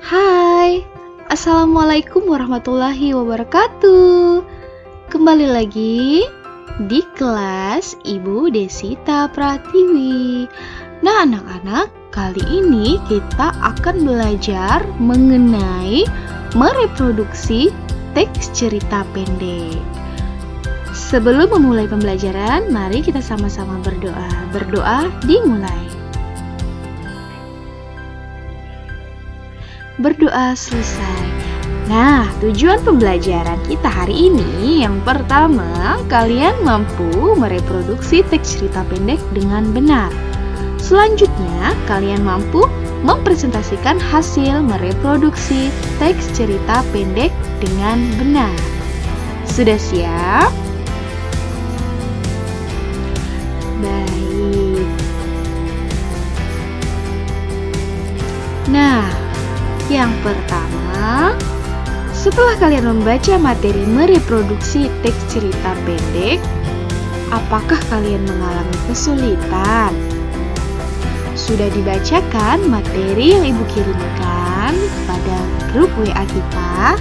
Hai, Assalamualaikum warahmatullahi wabarakatuh. Kembali lagi di kelas Ibu Desita Pratiwi. Nah, anak-anak, kali ini kita akan belajar mengenai mereproduksi teks cerita pendek. Sebelum memulai pembelajaran, mari kita sama-sama berdoa. Berdoa dimulai. Berdoa selesai. Nah, tujuan pembelajaran kita hari ini yang pertama, kalian mampu mereproduksi teks cerita pendek dengan benar. Selanjutnya, kalian mampu mempresentasikan hasil mereproduksi teks cerita pendek dengan benar. Sudah siap? Baik. Nah, yang pertama, setelah kalian membaca materi mereproduksi teks cerita pendek, apakah kalian mengalami kesulitan? Sudah dibacakan materi yang Ibu kirimkan pada grup WA kita?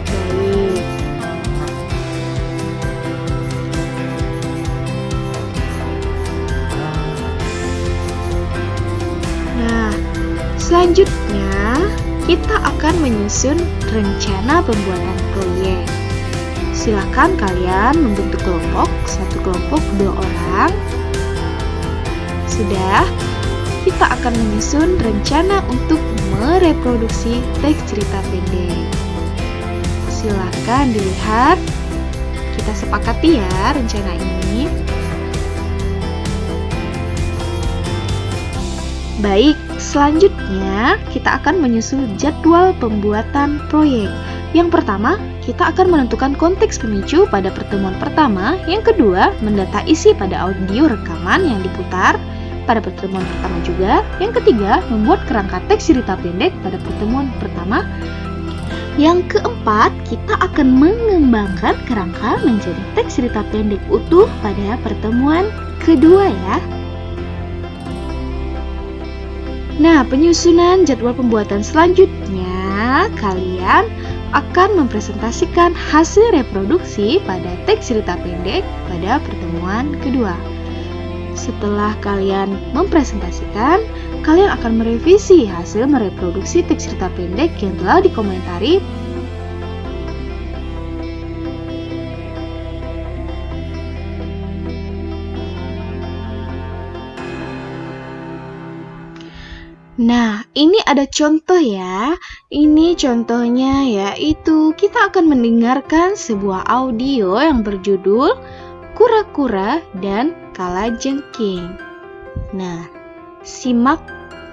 Baik. Nah, selanjutnya kita akan menyusun rencana pembuatan proyek. Silakan kalian membentuk kelompok, satu kelompok 2 orang. Sudah, kita akan menyusun rencana untuk mereproduksi teks cerita pendek. Silakan dilihat, kita sepakati ya rencana ini. Baik, selanjutnya kita akan menyusun jadwal pembuatan proyek. Yang pertama, kita akan menentukan konteks pemicu pada pertemuan pertama. Yang kedua, mendata isi pada audio rekaman yang diputar pada pertemuan pertama juga. Yang ketiga, membuat kerangka teks cerita pendek pada pertemuan pertama. Yang keempat, kita akan mengembangkan kerangka menjadi teks cerita pendek utuh pada pertemuan kedua ya. Nah, penyusunan jadwal pembuatan selanjutnya, kalian akan mempresentasikan hasil reproduksi pada teks cerita pendek pada pertemuan kedua. Setelah kalian mempresentasikan, kalian akan merevisi hasil mereproduksi teks cerita pendek yang telah dikomentari. Nah, ini ada contoh ya. Ini contohnya yaitu kita akan mendengarkan sebuah audio yang berjudul Kura-kura dan Kalajengking. Nah, simak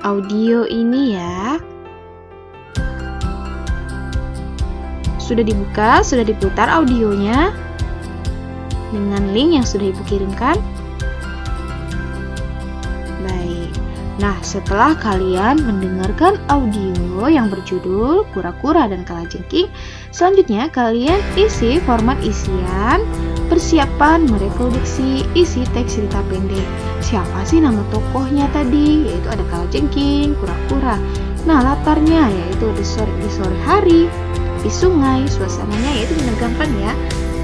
audio ini ya. Sudah dibuka, sudah diputar audionya dengan link yang sudah Ibu kirimkan. Baik. Nah, setelah kalian mendengarkan audio yang berjudul Kura-kura dan Kalajengking, selanjutnya kalian isi format isian persiapan mereproduksi isi teks cerita pendek. Siapa sih nama tokohnya tadi? Yaitu ada Kalajengking, Kura-kura. Nah, latarnya yaitu di sore hari, di sungai, suasananya yaitu menegangkan ya.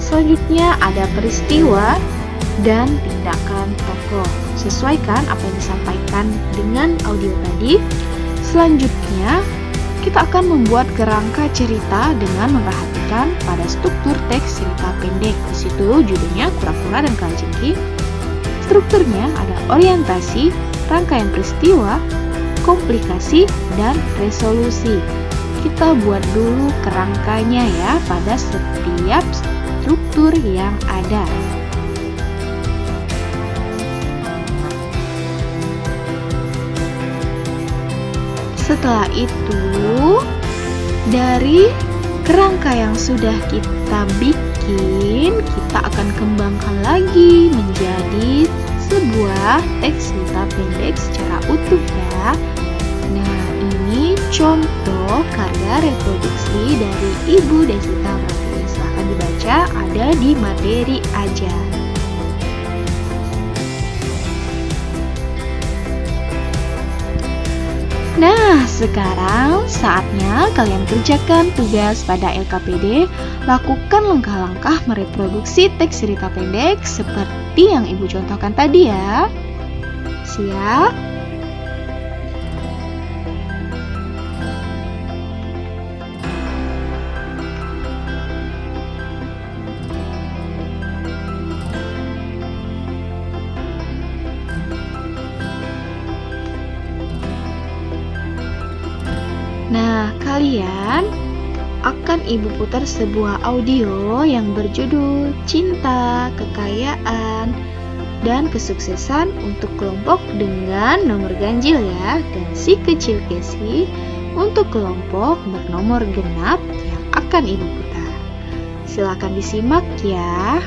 Selanjutnya ada peristiwa dan tindakan tokoh. Sesuaikan apa yang disampaikan dengan audio tadi. Selanjutnya, kita akan membuat kerangka cerita dengan memperhatikan pada struktur teks cerita pendek. Di situ judulnya Kura-kura dan Kalajengking. Strukturnya ada orientasi, rangkaian peristiwa, komplikasi, dan resolusi. Kita buat dulu kerangkanya ya pada setiap struktur yang ada. Setelah itu, dari kerangka yang sudah kita bikin, kita akan kembangkan lagi menjadi sebuah teks cerita pendek secara utuh ya. Nah, ini contoh karya reproduksi dari Ibu Desita Pratiwi. Silahkan dibaca, ada di materi aja. Nah, sekarang saatnya kalian kerjakan tugas pada LKPD. Lakukan langkah-langkah mereproduksi teks cerita pendek seperti yang Ibu contohkan tadi ya. Siap? Nah, kalian akan Ibu putar sebuah audio yang berjudul Cinta, Kekayaan, dan Kesuksesan untuk kelompok dengan nomor ganjil ya, dan si kecil Casey untuk kelompok bernomor genap yang akan Ibu putar. Silakan disimak ya.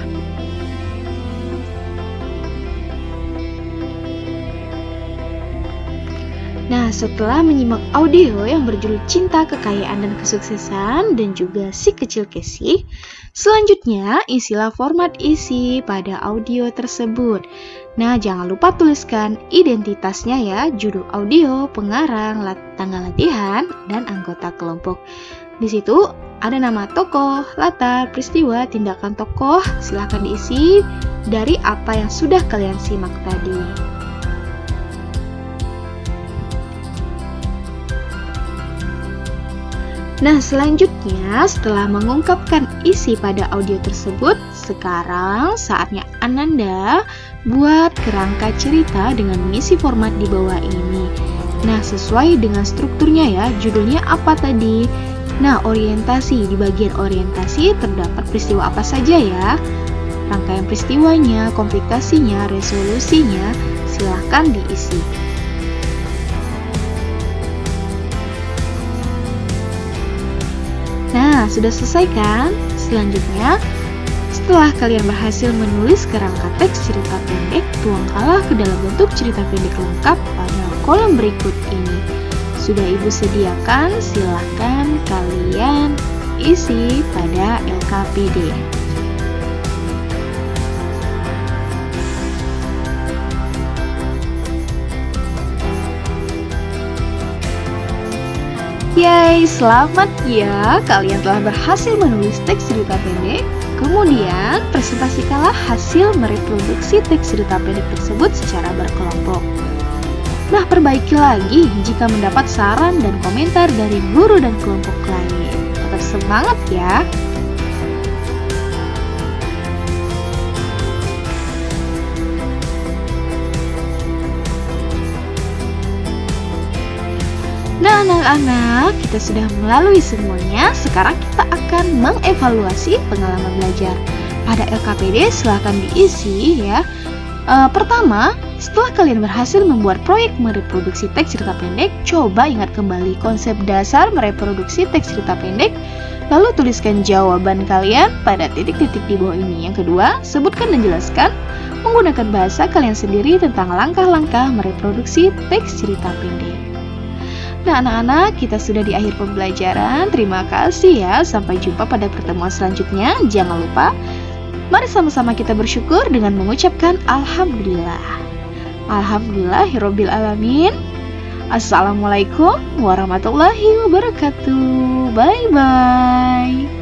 Nah, setelah menyimak audio yang berjudul Cinta, Kekayaan, dan Kesuksesan dan juga si kecil Casey, selanjutnya isilah format isi pada audio tersebut. Nah, jangan lupa tuliskan identitasnya ya, judul audio, pengarang, tanggal latihan, dan anggota kelompok. Di situ ada nama tokoh, latar, peristiwa, tindakan tokoh. Silahkan diisi dari apa yang sudah kalian simak tadi. Nah, selanjutnya setelah mengungkapkan isi pada audio tersebut, sekarang saatnya Ananda buat kerangka cerita dengan mengisi format di bawah ini. Nah, sesuai dengan strukturnya ya, judulnya apa tadi? Nah, orientasi, di bagian orientasi terdapat peristiwa apa saja ya? Rangkaian peristiwanya, komplikasinya, resolusinya, silahkan diisi. Nah, sudah selesai kan? Selanjutnya, setelah kalian berhasil menulis kerangka teks cerita pendek, tuangkanlah ke dalam bentuk cerita pendek lengkap pada kolom berikut ini. Sudah Ibu sediakan, silahkan kalian isi pada LKPD. Yeay, selamat ya, kalian telah berhasil menulis teks cerita pendek. Kemudian, presentasikanlah hasil mereproduksi teks cerita pendek tersebut secara berkelompok. Nah, perbaiki lagi jika mendapat saran dan komentar dari guru dan kelompok lain. Tetap semangat ya! Nah, anak-anak, kita sudah melalui semuanya. Sekarang kita akan mengevaluasi pengalaman belajar. Pada LKPD silahkan diisi ya. Pertama, setelah kalian berhasil membuat proyek mereproduksi teks cerita pendek, coba ingat kembali konsep dasar mereproduksi teks cerita pendek. Lalu tuliskan jawaban kalian pada titik-titik di bawah ini. Yang kedua, sebutkan dan jelaskan menggunakan bahasa kalian sendiri tentang langkah-langkah mereproduksi teks cerita pendek. Nah, anak-anak, kita sudah di akhir pembelajaran. Terima kasih ya. Sampai jumpa pada pertemuan selanjutnya. Jangan lupa, mari sama-sama kita bersyukur dengan mengucapkan Alhamdulillah. Alhamdulillahirabbil alamin. Assalamualaikum warahmatullahi wabarakatuh. Bye-bye.